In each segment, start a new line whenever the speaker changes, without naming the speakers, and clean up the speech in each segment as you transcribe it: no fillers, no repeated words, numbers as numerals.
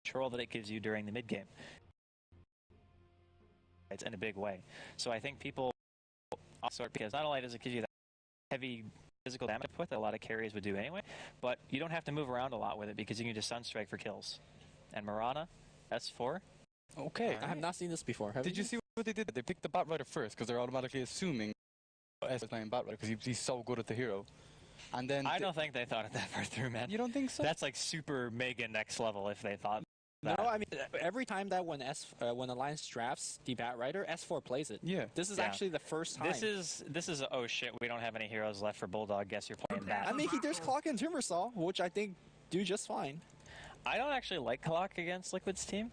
control that it gives you during the mid game. It's in a big way. So I think people also, because not only does it give you that heavy physical damage that a lot of carries would do anyway, but you don't have to move around a lot with it because you can just Sunstrike for kills. And Mirana, S4.
Okay.
I have not seen this before.
Did you see what they did? They picked the Batrider first because they're automatically assuming S is playing Batrider because he's so good at the hero. And then
I don't think they thought it that far through, man.
You don't think so?
That's like super mega next level if they thought that.
No, I mean, every time that when Alliance drafts the Batrider, S4 plays it.
Yeah.
This is actually the first time.
This is oh shit, we don't have any heroes left for Bulldog. Guess you're playing that.
I mean, there's Clock and Timbersaw, which I think do just fine.
I don't actually like Clock against Liquid's team.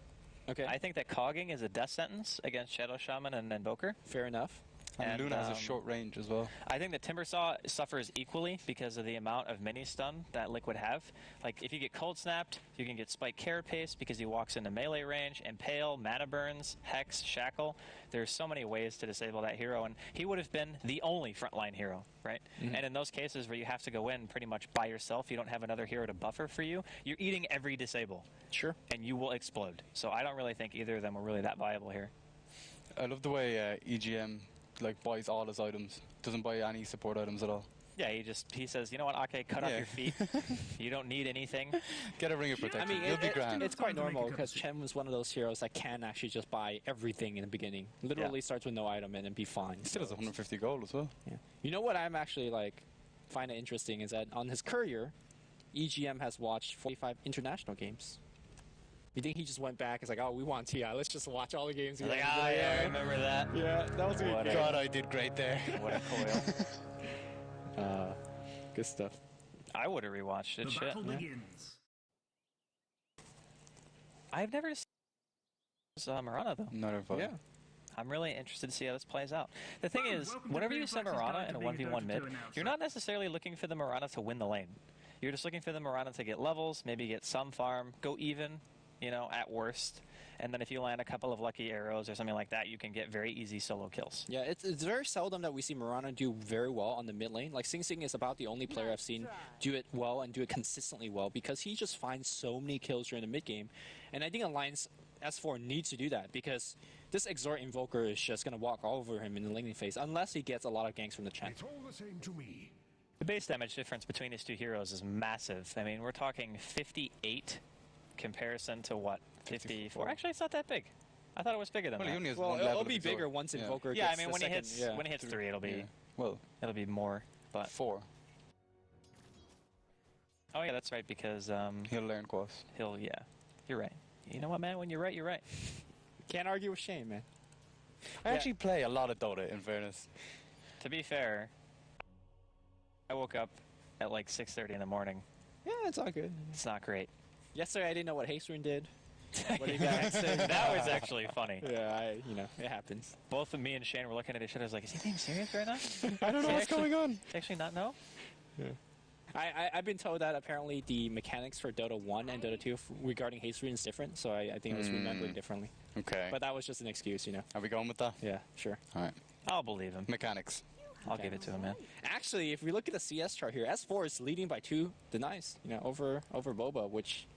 Okay.
I think that cogging is a death sentence against Shadow Shaman and Invoker.
Fair enough.
And Luna has a short range as well.
I think that Timbersaw suffers equally because of the amount of mini stun that Liquid have. Like, if you get cold snapped, you can get Spike Carapace because he walks into melee range, Impale, Mana Burns, Hex, Shackle. There's so many ways to disable that hero, and he would have been the only frontline hero, right? Mm-hmm. And in those cases where you have to go in pretty much by yourself, you don't have another hero to buffer for you, you're eating every disable.
Sure. And
you will explode. So I don't really think either of them were really that viable here.
I love the way EGM like buys all his items, doesn't buy any support items at all.
Yeah, he says, you know what, Ake, cut off your feet. You don't need anything.
Get a ring of protection.
I mean,
you'll be grand.
It's quite normal because Chen was one of those heroes that can actually just buy everything in the beginning. Literally starts with no item and be fine.
He still has 150 gold as well.
Yeah. You know what I'm actually find it interesting is that on his courier, EGM has watched 45 international games. You think he just went back and was like, oh, we want TI, let's just watch all the games.
Like, yeah, I remember that.
Yeah, that was good.
God, I did great there.
What a coil.
Good stuff.
I would have rewatched it. Shit. I've never seen Mirana, though.
Not a fun.
Yeah.
I'm really interested to see how this plays out. The thing is, whenever you send Mirana in a 1v1 mid, you're not necessarily looking for the Mirana to win the lane. You're just looking for the Mirana to get levels, maybe get some farm, go even, you know, at worst. And then if you land a couple of lucky arrows or something like that, you can get very easy solo kills.
Yeah, it's very seldom that we see Mirana do very well on the mid lane. Like, Sing Sing is about the only player I've seen do it well and do it consistently well because he just finds so many kills during the mid game. And I think Alliance S4 needs to do that because this Exort Invoker is just going to walk all over him in the laning phase unless he gets a lot of ganks from the Chen.
It's all the same to me.
The base damage difference between these two heroes is massive. I mean, we're talking 58 comparison to what? 54? Actually, it's not that big. I thought it was bigger than that.
Well, it'll be bigger once Invoker gets
I mean, when he hits 3, it'll be it'll be more. But
4.
Oh yeah, that's right because
he'll learn Quas.
You're right. You know what, man? When you're right, you're right.
Can't argue with Shane, man.
I actually play a lot of Dota, in fairness.
To be fair, I woke up at like 6:30 in the morning.
Yeah, it's all good.
It's not great.
Yesterday, I didn't know what Haste Rune did. What did you guys say?
That was actually funny.
Yeah, it happens.
Both of me and Shane were looking at each other like, is he being serious right now?
I don't know what's going on.
Actually not know?
Yeah. I've been told that apparently the mechanics for Dota 1 and Dota 2 regarding Haste Rune is different, so I think I was remembering differently.
Okay.
But that was just an excuse, you know.
Are we going with that?
Yeah, sure.
All right.
I'll believe him.
Mechanics.
I'll give it to him, man.
Actually, if we look at the CS chart here, S4 is leading by 2 denies, over Boba, which...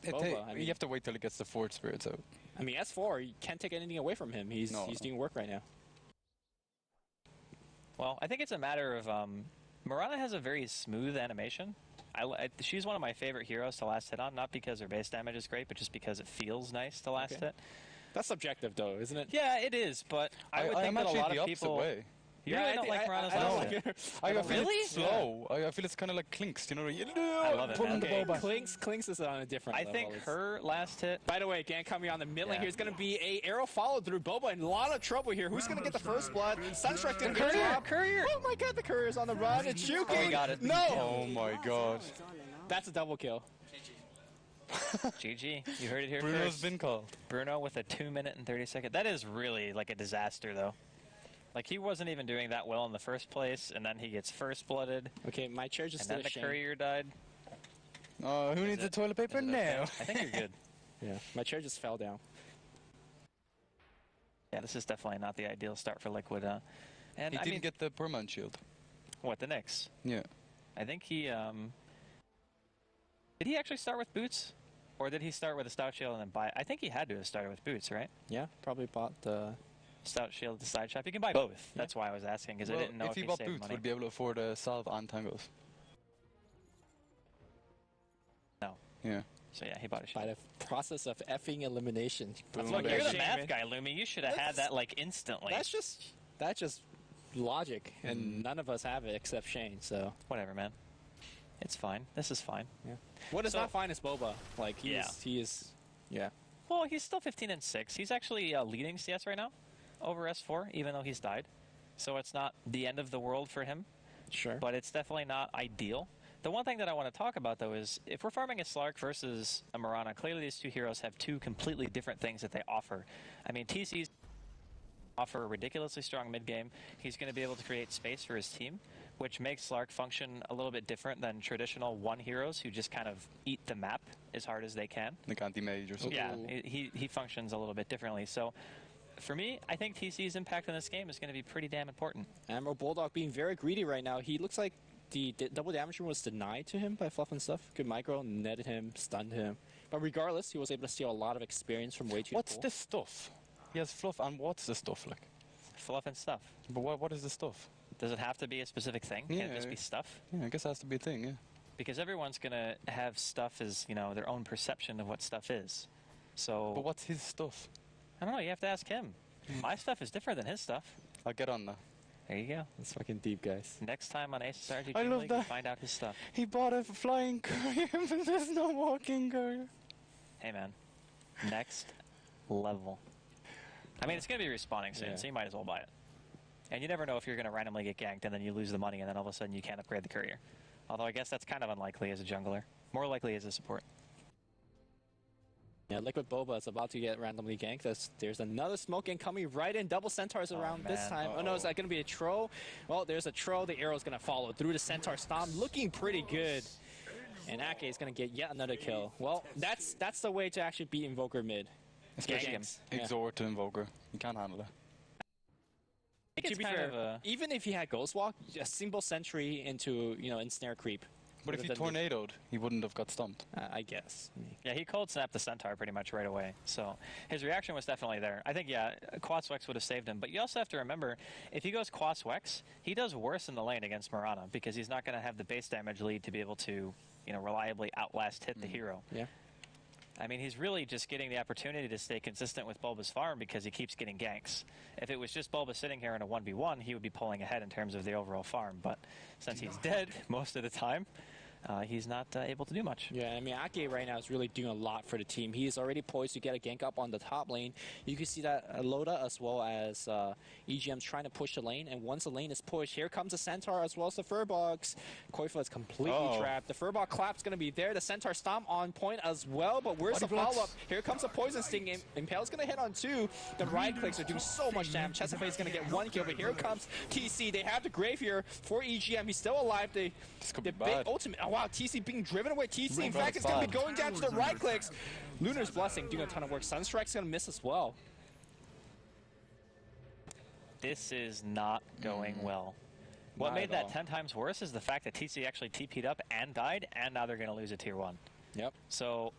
you have to wait till he gets the Forge Spirits out.
I mean, S4, you can't take anything away from him. He's doing work right now.
Well, I think it's a matter of... Mirana has a very smooth animation. She's one of my favorite heroes to last hit on, not because her base damage is great, but just because it feels nice to last hit.
That's subjective, though, isn't it?
Yeah, it is, but I would think that a lot of people...
Way.
You really don't like Mirana's last hit?
I feel it's slow. I feel it's kind of like Clinks,
I love it,
man. Clinks is on a different level.
I think her last hit...
By the way, again, coming on the mid lane here is going to be a arrow follow through. Boba in a lot of trouble here. Who's going to get the first blood? Sunstrike didn't get dropped.
Courier!
Oh my god, the Courier's on the run. It's Shuki!
Oh, he got it.
No!
Oh my god.
That's a double kill.
GG. You heard it here
Bruno's
first.
been called.
Bruno with a 2-minute and 30-second. That is really like a disaster, though. Like, he wasn't even doing that well in the first place, and then he gets first blooded.
Okay, my chair just
and then the courier died.
Who needs the toilet paper now?
Okay? I think you're good.
Yeah, my chair just fell down.
Yeah, this is definitely not the ideal start for Liquid. And
he didn't get the permanent shield.
What, the Nyx?
Yeah.
I think he... Did he actually start with boots? Or did he start with a Stout Shield and then buy? I think he had to have started with boots, right?
Yeah, probably bought the
Stout Shield at the side shop. You can buy both. That's why I was asking, because I didn't know
if
if
he
he
bought
saved
boots,
money.
would be able to afford a salve and tangos.
No.
Yeah.
So yeah, he bought a shield.
by the process of effing elimination. Boom.
Look, you're the
Shame,
math
man.
guy, Lumi. You should have had that like instantly.
That's just logic, and none of us have it except Shane. So
Whatever, man. It's fine. This is fine.
yeah. What is
So-
not fine is Boba. Like he
Yeah.
is. Yeah.
Well, he's still 15-6. He's actually leading CS right now over S4, even though he's died. So it's not the end of the world for him,
Sure.
but it's definitely not ideal. The one thing that I want to talk about, though, is if we're farming a Slark versus a Mirana, clearly these two heroes have two completely different things that they offer. I mean, TC's offer a ridiculously strong mid game. He's going to be able to create space for his team, which makes Slark function a little bit different than traditional one heroes who just kind of eat the map as hard as they can.
Like anti-mage or something.
Yeah, he functions a little bit differently. So for me, I think TC's impact in this game is going to be pretty damn important.
Admiral Bulldog being very greedy right now. He looks like the double damage room was denied to him by Fluff and stuff. Good micro, netted him, stunned him. But regardless, he was able to steal a lot of experience from way too.
What's this stuff? He has fluff, and what's the stuff like?
Fluff and stuff.
But what is the stuff?
Does it have to be a specific thing? Can it just be stuff?
Yeah, I guess that has to be a thing, yeah.
Because everyone's going to have stuff as, you know, their own perception of what stuff is. So,
But what's his stuff?
I don't know, you have to ask him. My stuff is different than his stuff.
I'll get on that.
There you go.
That's fucking deep, guys.
Next time on ASUS ROG
I love
DreamLeague,
that.
we'll find out his stuff.
He bought a flying courier, but there's no walking courier.
Hey, man. Next level. I mean, it's going to be respawning soon,
Yeah.
so you might as well buy it. And you never know if you're going to randomly get ganked and then you lose the money and then all of a sudden you can't upgrade the courier. Although I guess that's kind of unlikely as a jungler. More likely as a support.
Yeah, Liquid Boba is about to get randomly ganked. There's another smoke coming right in. Double Centaurs around this
man.
time. Oh no, is that going to be a troll? Well, there's a troll. The arrow's going to follow through the Centaur Stomp. Looking pretty good. And Ake is going to get yet another kill. Well, that's the way to actually beat Invoker mid.
Especially
Ganks. Yeah.
Exort to Invoker. You can't handle it.
I think
To
it's
be
kind
fair,
of a...
even if he had Ghost Walk, a single sentry into, ensnare creep.
But if he
Would've done
tornadoed, he wouldn't have got stumped.
I guess.
Yeah, he cold snapped the Centaur pretty much right away. So his reaction was definitely there. I think, yeah, Quaswex would have saved him. But you also have to remember, if he goes Quaswex, he does worse in the lane against Mirana because he's not going to have the base damage lead to be able to, reliably outlast hit the hero.
Yeah.
I mean, he's really just getting the opportunity to stay consistent with Bulba's farm because he keeps getting ganks. If it was just Bulba sitting here in a 1v1, he would be pulling ahead in terms of the overall farm. But since he's dead most of the time, he's not able to do much.
Yeah, I mean, Ake right now is really doing a lot for the team. He is already poised to get a gank up on the top lane. You can see that Loda as well as EGM's trying to push the lane, and once the lane is pushed, here comes the Centaur as well as the Furbogs. Koifa is completely trapped. The Furbog clap's going to be there. The Centaur Stomp on point as well, but where's the follow-up? Here comes the Poison Sting. Impale's going to hit on two. The right clicks are doing so much damage. Chesapeake is going to get one kill, but here comes TC. They have the Grave here for EGM. He's still alive. The
be
big
bad.
ultimate. Oh, wow, TC being driven away. TC, in fact, is going to be going down to the right clicks. Lunar's Blessing doing a ton of work. Sunstrike's going to miss as well.
This is not going well. What
Not
made
at
that
all.
10 times worse is the fact that TC actually TP'd up and died, and now they're going to lose a tier 1.
Yep.
So,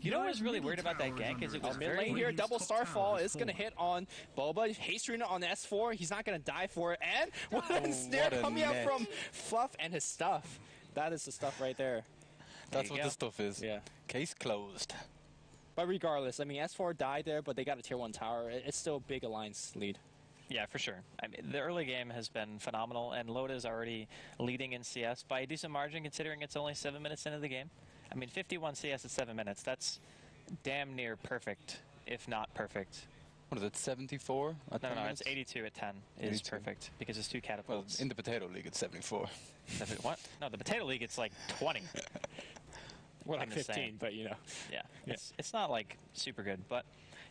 you know what was really weird about that gank is it was
Mid
very...
lane here, double Starfall is going to hit on Boba. Haste Rune on S4. He's not going to die for it. And one snare
what a
coming out
net.
from Fluff and his stuff. That is the stuff right there.
That's
you
what
go.
the stuff is.
Yeah.
Case closed.
But regardless, I mean, S4 died there, but they got a tier 1 tower. It's still a big alliance lead.
Yeah, for sure. I mean, the early game has been phenomenal, and Loda is already leading in CS by a decent margin considering it's only 7 minutes into the game. I mean, 51 CS at 7 minutes, that's damn near perfect, if not perfect.
What is it, 74? At
No,
10
no,
minutes?
it's 82 at 10 is
82.
perfect because it's 2
Well,
catapults.
in the Potato League, it's 74.
What? No, the Potato League, it's like 20.
Well,
I'm
like
just
15,
saying.
but
Yeah, it's not like super good, but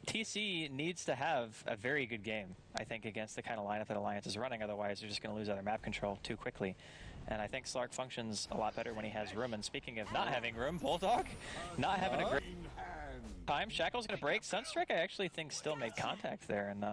TC needs to have a very good game, I think, against the kind of lineup that Alliance is running. Otherwise, they're just going to lose other map control too quickly. And I think Slark functions a lot better when he has room. And speaking of not having room, Bulldog not having a great time. Shackle's going to break. Sunstrike, I actually think, still made contact there. And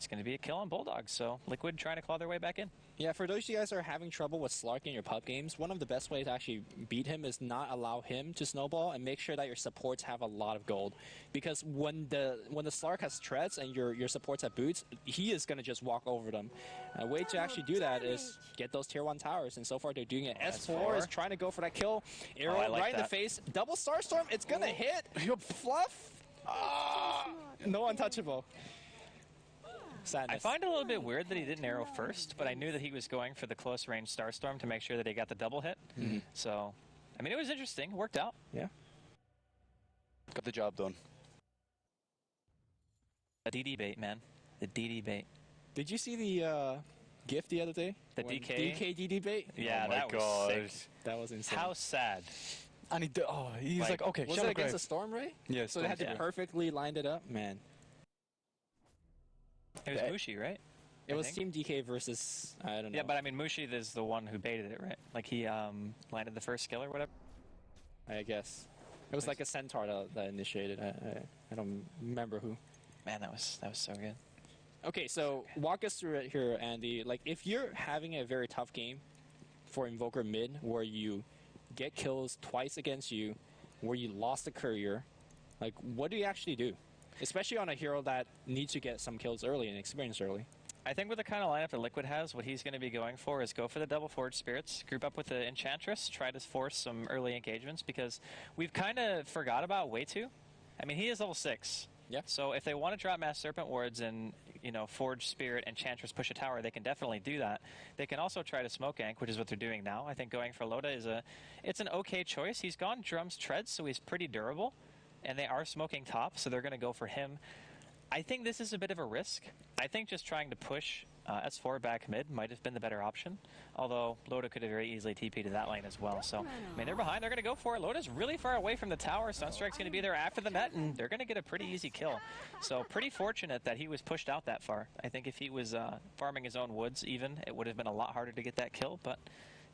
it's going to be a kill on Bulldog. So Liquid trying to claw their way back in.
Yeah, for those of you guys that are having trouble with Slark in your pub games, one of the best ways to actually beat him is not allow him to snowball and make sure that your supports have a lot of gold. Because when the Slark has treads and your supports have boots, he is going to just walk over them. A way to actually do that is get those tier 1 towers, and so far they're doing it. S4 is trying to go for that kill. Arrow right in the face. Double Starstorm, it's going to hit. Fluff. No untouchable. Sadness.
I find it a little bit weird that he didn't arrow first, but I knew that he was going for the close range Starstorm to make sure that he got the double hit. So, I mean, it was interesting. Worked out.
Yeah.
Got the job done.
The DD bait, man. The DD bait.
Did you see the GIF the other day?
The
When
DK?
DK DD bait?
Yeah,
Oh my
that was
God.
sick.
That was insane.
How sad.
And he's like, okay,
Was
Shadow
it against
Grave.
a storm, right?
Yeah,
So they had to
yeah.
perfectly lined it up? Man.
It was Mushi, right?
It
I
was
think.
Team DK versus, I don't know.
Yeah, but I mean, Mushi is the one who baited it, right? Like he landed the first skill or whatever.
I guess. It was like a centaur that initiated. I don't remember who.
Man, that was so good.
Okay, so walk us through it here, Andy. Like, if you're having a very tough game for Invoker mid, where you get kills twice against you, where you lost the courier, like, what do you actually do? Especially on a hero that needs to get some kills early and experience early.
I think with the kind of lineup that Liquid has, what he's going to be going for is go for the double Forge Spirits, group up with the Enchantress, try to force some early engagements, because we've kind of forgot about Way 2. I mean, he is level 6.
Yeah.
So if they want to drop Mass Serpent Wards and, Forge Spirit, Enchantress, push a tower, they can definitely do that. They can also try to smoke gank, which is what they're doing now. I think going for Loda it's an okay choice. He's gone Drum's Treads, so he's pretty durable, and they are smoking top, so they're going to go for him. I think this is a bit of a risk. I think just trying to push S4 back mid might have been the better option, although Loda could have very easily TP'd to that lane as well. So, I mean, they're behind. They're going to go for it. Loda's really far away from the tower. Sunstrike's going to be there after the net, and they're going to get a pretty easy kill. So, pretty fortunate that he was pushed out that far. I think if he was farming his own woods even, it would have been a lot harder to get that kill, but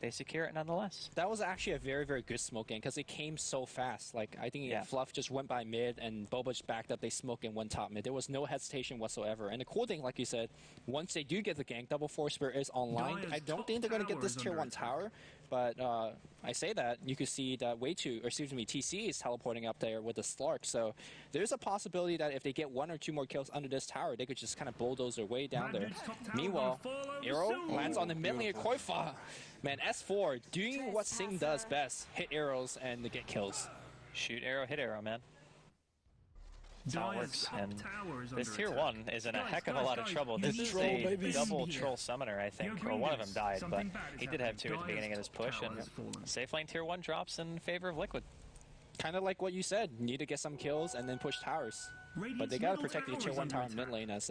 they secure it nonetheless.
That was actually a very, very good smoke game because it came so fast. Like, I think Fluff just went by mid and Boba just backed up. They smoked and went top mid. There was no hesitation whatsoever. And the cool thing, like you said, once they do get the gank, Double Force Spirit is online. I don't think they're going to get this tier 1 tower, but I say that, you could see that TC is teleporting up there with the Slark. So there's a possibility that if they get 1 or 2 more kills under this tower, they could just kind of bulldoze their way down there. Meanwhile, Arrow lands on the mid lane of Koifa. Man, S4 doing what Sing does best, hit arrows and get kills.
Shoot arrow, hit arrow, man. That's how it works. And this tier 1 is in a heck of a lot of trouble. This is a double troll summoner, I think, or one of them died, but he did have 2 at the beginning of his push, and safe lane tier 1 drops in favor of Liquid.
Kind of like what you said, need to get some kills and then push towers. But they got to protect the tier 1 tower mid lane as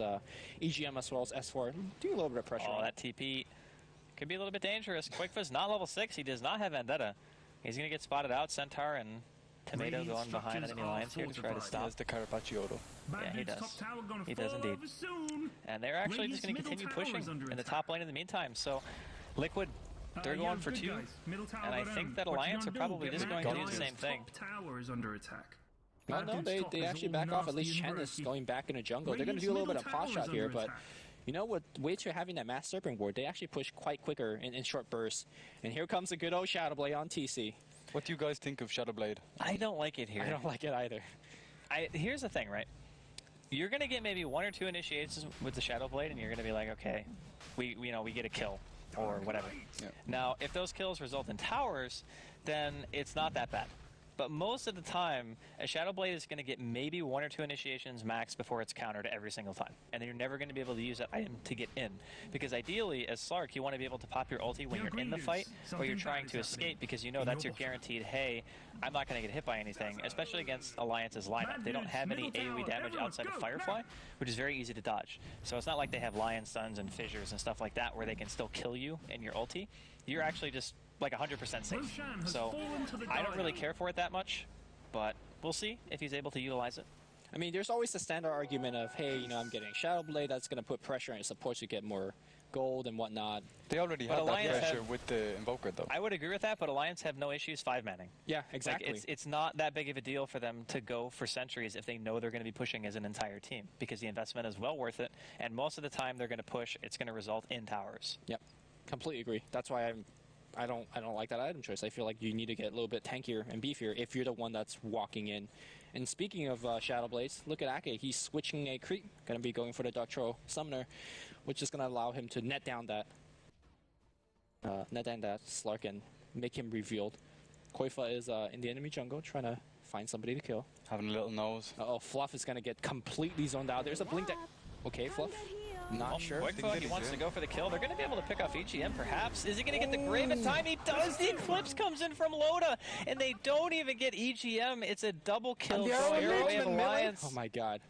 EGM as well as S4 doing a little bit of pressure.
Oh, that TP could be a little bit dangerous. Quickfa's not level 6. He does not have Vendetta. He's going to get spotted out. Centaur and Tomato going behind enemy lines here to try to stop.
There's the Carapacciotto.
Yeah, he does. He does indeed. And they're actually just going to continue pushing in the top lane in the meantime. So Liquid, they're going for 2. And I think that Alliance are probably just going to do the same thing.
Well, no, they actually back off. At least Chen is going back in the jungle. They're going to do a little bit of pot shot here, but you know, with Way 2 having that Mass Serpent Ward, they actually push quite quicker in short bursts. And here comes a good old Shadowblade on TC.
What do you guys think of Shadowblade?
I don't like it here.
I don't like it either.
Here's the thing, right? You're going to get maybe 1 or 2 initiations with the Shadowblade, and you're going to be like, okay, we get a kill or whatever.
Yeah.
Now, if those kills result in towers, then it's not that bad. But most of the time, a Shadowblade is going to get maybe 1 or 2 initiations max before it's countered every single time. And then you're never going to be able to use that item to get in. Because ideally, as Slark, you want to be able to pop your ulti when you're in the fight, or you're trying to escape, because you know that's your guaranteed, hey, I'm not going to get hit by anything, especially against Alliance's lineup. They don't have any AoE damage outside of Firefly, which is very easy to dodge. So it's not like they have Lion Stuns and Fissures and stuff like that where they can still kill you in your ulti. You're actually just like 100% safe. So I don't really care for it that much, but we'll see if he's able to utilize it.
I mean, there's always the standard argument of, hey, I'm getting Shadowblade, that's going to put pressure on your support to get more gold and whatnot.
They already
But
have that
Alliance
pressure
have-
with the Invoker, though.
I would agree with that, but Alliance have no issues 5-manning.
Yeah, exactly.
Like, it's not that big of a deal for them to go for sentries if they know they're going to be pushing as an entire team, because the investment is well worth it, and most of the time they're going to push, it's going to result in towers.
Yep, completely agree. That's why I don't like that item choice. I feel like you need to get a little bit tankier and beefier if you're the one that's walking in. And speaking of Shadow Blades, look at Ake. He's switching a creep, going to be going for the Doctro Summoner, which is going to allow him to net down that Slark and make him revealed. Koifa is in the enemy jungle trying to find somebody to kill.
Having a little nose.
Uh-oh, Fluff is going to get completely zoned out. There's a blink that... Okay, Fluff. Not sure.
Koifa, he wants to go for the kill. They're going to be able to pick off EGM, perhaps. Is he going to get the grave in time? He does! The Eclipse comes in from Loda, and they don't even get EGM. It's a double kill
And the
for
arrow
Airwave
movement,
Alliance.
Oh my god.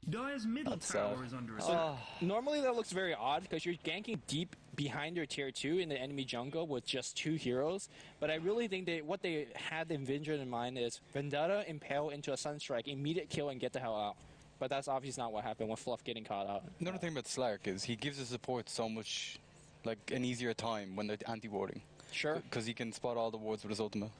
Dire's middle tower is under attack.
Normally that looks very odd because you're ganking deep behind your tier 2 in the enemy jungle with just 2 heroes. But I really think what they had envisioned in mind is Vendetta, Impale into a Sunstrike, immediate kill and get the hell out. But that's obviously not what happened with Fluff getting caught out.
Another thing about Slark is he gives his support so much, like, an easier time when they're anti-warding.
Sure.
Because he can spot all the wards with his ultimate.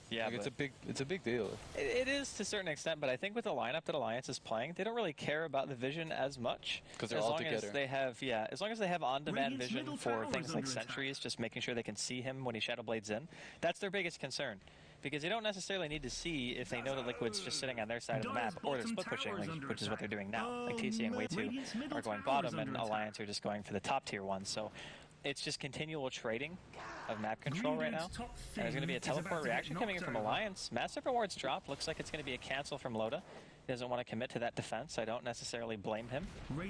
Yeah,
Like,
but
it's a big deal.
it is to a certain extent, but I think with the lineup that Alliance is playing, they don't really care about the vision as much.
'Cause they're
as
all
long
together.
as they have, as long as they have on-demand
Radiant's
vision
middle
for
tower
things
is
like
under attack.
sentries, just making sure they can see him when he Shadow Blades in. That's their biggest concern. Because they don't necessarily need to see if they know that Liquid's just sitting on their side of the map, or they're split pushing, which is what they're doing now. Like TC and Way2
Radiant's middle
are going
tower is
bottom, and
under attack.
Alliance are just going for the top tier ones. So it's just continual trading of map control right now.
Radiant's top
And there's going to be a
thing is about
teleport
to get
reaction coming in from
knocked over.
Alliance. Mass Serpent Ward's dropped. Looks like it's going to be a cancel from Loda. He doesn't want to commit to that defense. I don't necessarily blame him.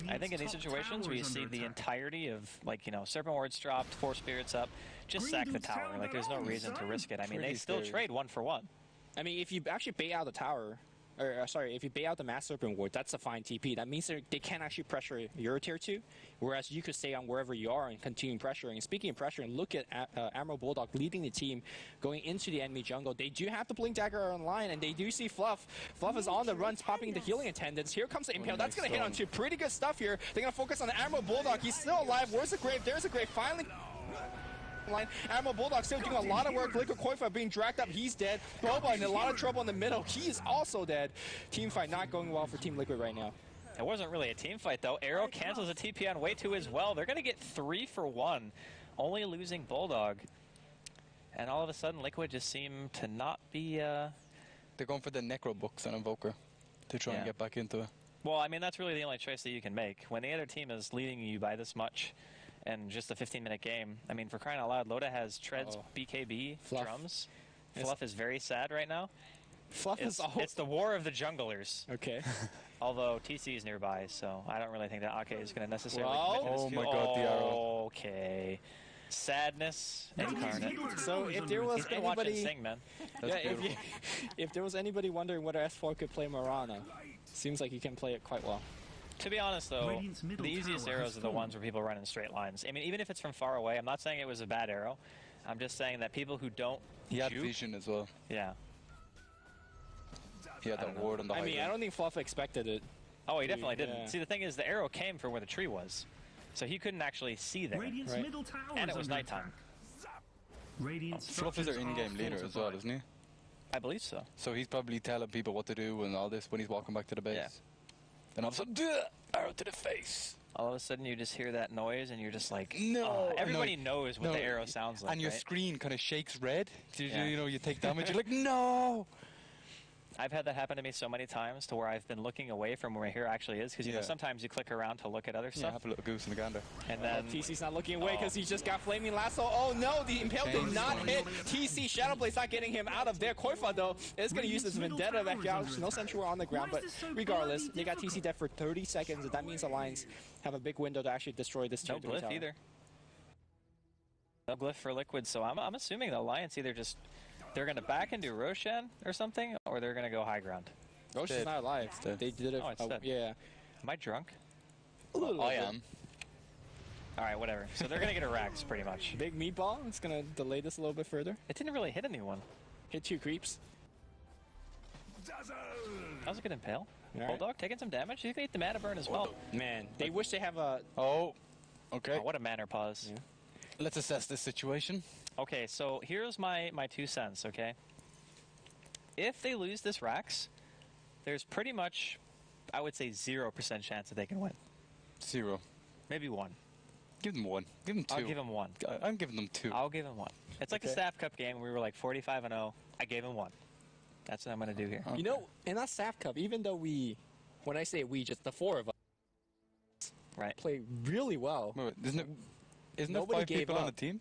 I think in these
Radiant's top
situations where you
tower is
see
under
the
attack.
entirety of, like, Serpent Ward's dropped, 4 spirits up, just sack the
Green Dude's
tower.
tower
Like, there's no
alone,
reason to
son.
risk it. I mean, they
Pretty
still
scary.
trade 1 for 1.
I mean, if you actually bait out the tower, or sorry, if you bait out the Mass Serpent Ward, that's a fine TP. That means they can't actually pressure your tier 2, whereas you could stay on wherever you are and continue pressuring. And speaking of pressuring, look at Admiral Bulldog leading the team going into the enemy jungle. They do have the Blink Dagger online, and they do see Fluff. Fluff is on the runs, popping the healing attendants. Here comes the Impale. That's going to hit on two pretty good stuff here. They're going to focus on the Admiral Bulldog. He's still alive. Where's the grave? There's a grave. Finally. Line. Admiral Bulldog still doing a lot of work. Liquid Koifa being dragged up. He's dead. Boba in a lot of trouble in the middle. He is also dead. Team fight not going well for Team Liquid right now.
It wasn't really a team fight, though. Arrow cancels a TP on Way2 as well. They're going to get 3 for 1, only losing Bulldog. And all of a sudden, Liquid just seem to not be...
They're going for the Necro books on Invoker to try and
Yeah.
get back into it.
Well, I mean, that's really the only choice that you can make. When the other team is leading you by this much in just a 15-minute game, I mean, for crying out loud, Loda has Treads, BKB,
Fluff.
drums.
Yes.
Fluff is very sad right now.
Fluff is all...
It's the war of the junglers.
Okay.
Although TC is nearby, so I don't really think that Ake is going to necessarily
Well-
commit to this
Oh my
field.
God, the arrow.
Okay. Sadness incarnate.
So if there was
He's been watching
anybody...
Sing, man.
That's
Yeah,
beautiful.
if there was anybody wondering whether S4 could play Morana, seems like he can play it quite well.
To be honest, though,
Radiant's middle
the easiest
tower
arrows
has
are the
fallen.
ones where people run in straight lines. I mean, even if it's from far away, I'm not saying it was a bad arrow. I'm just saying that people who don't
He had
juke-
vision as well.
Yeah.
He had
I
that
don't
ward on the
I mean,
high
I don't think Fluff expected it.
Oh, he definitely didn't.
Yeah.
See, the thing is, the arrow came from where the tree was. So he couldn't actually see there.
Radiant's
Right.
middle tower
And it
is
was
under
nighttime.
attack. Radiant's
Fluff is their
structures
in-game
are
leader as well,
fortified.
isn't he?
I believe so.
So he's probably telling people what to do and all this when he's walking back to the base.
Yeah.
Then all of a sudden, "Duh, arrow to the face.
All of a sudden, you just hear that noise, and you're just like,
No.
"Oh." Everybody
No.
knows what
No.
the arrow sounds like,
And your
right?
screen kind of shakes red. So
Yeah.
you know, you take damage. You're like, no.
I've had that happen to me so many times to where I've been looking away from where my hero actually is, because you know
Yeah.
sometimes you click around to look at other
Yeah,
stuff,
have a little goose and a gander.
and then
TC's not looking away because he just got Flaming Lasso. Oh no, the Impale did not hit. TC Shadowblade's not getting him out of there. Koifa, though, is going to use this Vendetta back out. No Sentry on the ground, but regardless, they got TC dead for 30 seconds, and that means Alliance have a big window to actually destroy this
no
tier 3
glyph
tower.
either. No glyph for Liquid, so I'm assuming the Alliance either just they're going to back and do Roshan or something, or they're going to go high ground.
Roche is
dead.
not alive.
It's dead.
They did it.
Oh, it's dead.
Yeah.
Am I drunk?
A little
I
bit.
am.
All right, whatever. So they're going to get a Rax pretty much.
Big meatball. It's going to delay this a little bit further.
It didn't really hit anyone.
Hit 2 creeps.
That was a good impale.
All right.
Bulldog taking some damage. You can eat the mana burn as well.
Man, they wish they have a...
Oh. Okay.
Oh, what a manner pause.
Yeah.
Let's assess this situation.
Okay, so here's my 2 cents, okay? If they lose this Rax, there's pretty much, I would say, 0% chance that they can win.
0.
Maybe 1.
Give them 1. Give them 2.
I'll give them 1.
I'm giving them 2.
I'll give him 1. It's like the
Okay.
Staff Cup game. We were like 45-0. I gave him 1. That's what I'm going to do here.
Okay.
You know, in that Staff Cup, even though when I say we, just the 4 of us
Right.
play really well.
Wait, isn't there
Nobody
5
gave
people on
up.
the team?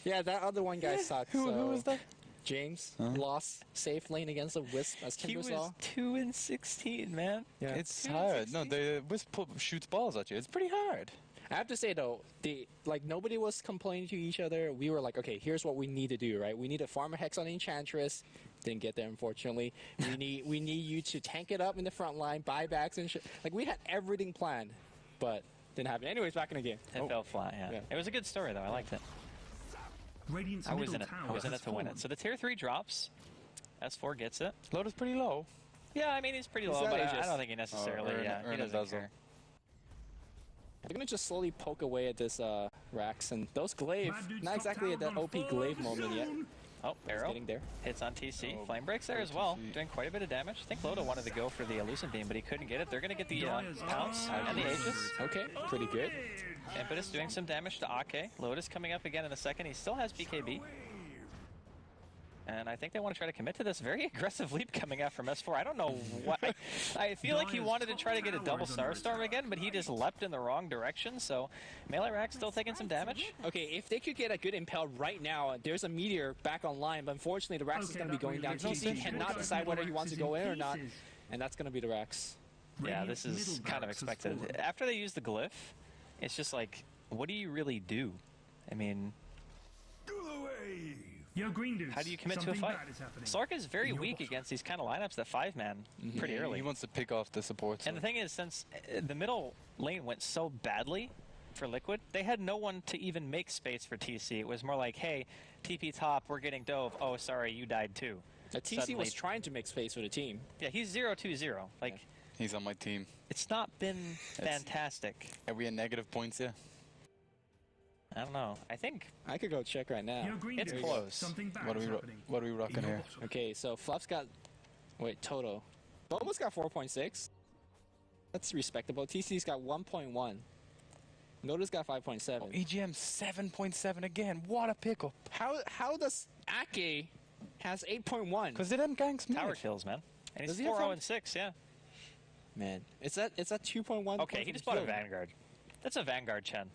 Yeah, that other one guy sucked.
Who
so
was that?
James
Huh?
lost safe lane against a Wisp, as
He
Kendra
was
saw.
2-16, man.
Yeah.
It's
2 and
hard. No,
16.
the Wisp shoots balls at you. It's pretty hard.
I have to say though, nobody was complaining to each other. We were like, okay, here's what we need to do, right? We need to farm a Hex on Enchantress. Didn't get there, unfortunately. We need you to tank it up in the front line, buybacks and shit. Like we had everything planned, but didn't happen. Anyways, back in the game.
It fell flat, yeah.
Yeah.
It was a good story, though. I liked it.
Radiant's
I was
middle
in it.
tower
I was in
has
it to win it.
fallen.
So the tier 3 drops. S4 gets it.
Load is pretty low.
Yeah, I mean, he's pretty
Is
low,
that
but I
Aegis?
don't think he necessarily,
earn-
yeah,
earn
he
a
doesn't
Dazzle.
care.
They're gonna just slowly poke away at this Rax and those glaive.
Bad dude's
Not
top
exactly at
tower's
that
on
OP
full
glaive moment yet.
zone.
Oh, arrow.
Getting there.
Hits on TC.
Oh,
Flame breaks there
great
as
to
well,
see.
doing quite a bit of damage. I think Loda wanted to go for the Illusion Beam, but he couldn't get it. They're going to get the
Dire's
Pounce
on
and the Aegis.
Okay, pretty good.
Impetus doing some damage to Ake. Loda's coming up again in a second. He still has BKB. And I think they want to try to commit to this very aggressive leap coming out from S4. I don't know why. I feel like he wanted to try to get a double Starstorm again, but he just leapt in the wrong direction. So Melee Rax still taking some damage.
Okay, if they could get a good impel right now, there's a meteor back online, but unfortunately the Rax is
Okay,
going to be
that
going down.
really
TC
does
cannot
it.
decide whether he wants to go in or not,
Pieces.
and that's going to be the Rax.
Yeah,
Radiant's
this is
middle
kind of
barracks has
expected.
fallen.
After they use the glyph, it's just like, what do you really do? I mean,
Yo, green dudes.
how do you commit to a
something
fight?
bad is happening.
Sark is very
In your
weak
bottom.
against these kind of lineups that 5-man pretty
Yeah,
early.
He wants to pick off the supports.
And the thing is, since the middle lane went so badly for Liquid, they had no one to even make space for TC. It was more like, hey, TP top, we're getting dove. Oh, sorry, you died too.
TC
Suddenly-
was trying to make space for the team.
Yeah, he's 0-2-0. Like,
He's on my team.
it's not been fantastic.
Are we at negative points? Yeah.
I don't know. I think
I could go check right now.
Yo, green
It's
dudes.
close.
Something bad
What are
is
we?
happening.
What are we rocking
In your
here?
bottom.
Okay, so Fluff's got... Wait, Toto. Almost got 4.6. That's respectable. TC's got 1.1. Noda's got 5.7.
EGM 7.7 again. What a pickup.
How does Ake has 8.1?
Because they didn't ganks
tower
mid.
kills, man. And he's
Does he have
4-0-6, yeah.
Man, is that 2.1?
Okay, he just bought a Vanguard. That's a Vanguard, Chen.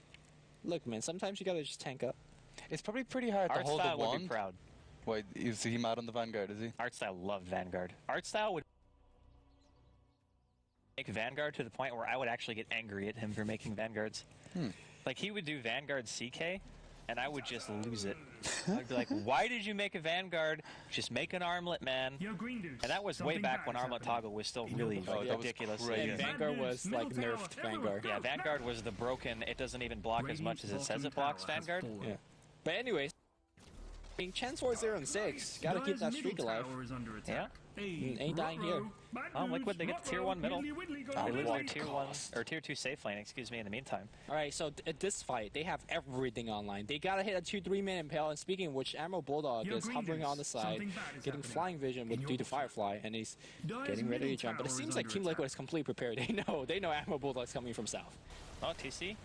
Look, man, sometimes you gotta just tank up.
It's probably pretty hard to
Art
hold the
Style would be
wand.
proud.
Wait, is he mad on the Vanguard? Is he?
Art Style loved Vanguard. Art Style would make Vanguard to the point where I would actually get angry at him for making Vanguards. Like, he would do Vanguard CK, and I would just lose it. I'd be like, why did you make a Vanguard? Just make an armlet, man.
Yo, green dudes.
And that was way
something
back
bad
when
is
Armlet
happening.
Toggle was still
In your
really
bottom.
Oh, that was
ridiculous.
crazy.
And
Yeah.
Vanguard was like
Middle tower,
nerfed
everyone
Vanguard.
go.
Yeah, Vanguard was the broken, it doesn't even block as much as it says it blocks Vanguard.
Yeah. But anyways, being Chen 4-0-6, gotta keep that streak alive.
Yeah.
Ain't dying here.
Well, Liquid, they get the tier 1 middle. They lose their
what
tier 1, or tier 2 safe lane, excuse me, in the meantime.
Alright, so at this fight, they have everything online. They gotta hit a 2-3-man impale, and speaking of which, Admiral Bulldog
Yo,
is
green
hovering
dudes,
on the side,
something bad is
getting
happening.
flying vision with
In
due to
your bottom.
Firefly, and he's
Dire's
getting ready to
middle
jump. But it
tower
seems
is
like
under
Team Liquid
attack.
is completely prepared. They know Admiral Bulldog's coming from south.
Oh, TC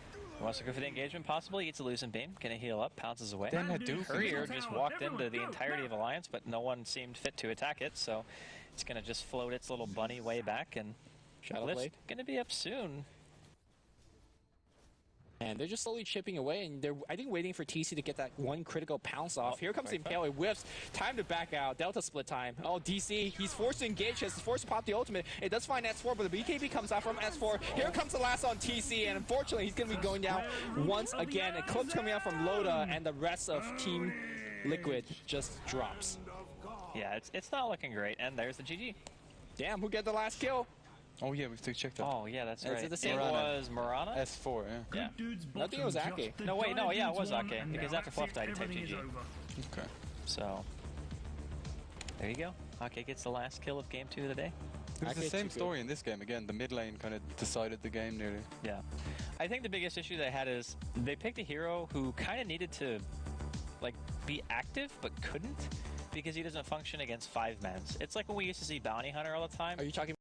wants to go for the engagement, possibly. Eats a Illusion Beam. Gonna heal up, pounces away.
Then Hadouken.
Courier just walked into the entirety of Alliance, but no one seemed fit to attack it, so it's gonna just float its little bunny way back, and
Shadow
Lift's
Blade.
gonna be up soon.
And they're just slowly chipping away, and they're, I think, waiting for TC to get that one critical pounce off. Here comes the Impale, it whiffs. Time to back out. Delta split time. Oh, DC, he's forced to engage, he's forced to pop the ultimate. It does find S4, but the BKB comes out from S4. Here comes the last on TC, and unfortunately, he's going to be going down once again. Eclipse coming out from Loda, and the rest of Team Liquid just drops.
Yeah, it's not looking great, and there's the GG.
Damn, who get the last kill?
Oh yeah, we have to check that.
Oh, yeah, that's
Is
right.
it the same
It
Murana?
was Murana?
S4, yeah.
I think it was Ake.
No, wait, no, yeah, it was Ake, because after Fluff died, he typed GG.
Okay.
So, there you go. Ake gets the last kill of game 2 of the day.
It was the
Ake's
same
too good.
story in this game again. The mid lane kind of decided the game nearly.
Yeah. I think the biggest issue they had is they picked a hero who kind of needed to like be active but couldn't because he doesn't function against 5-mans. It's like when we used to see Bounty Hunter all the time.
Are you talking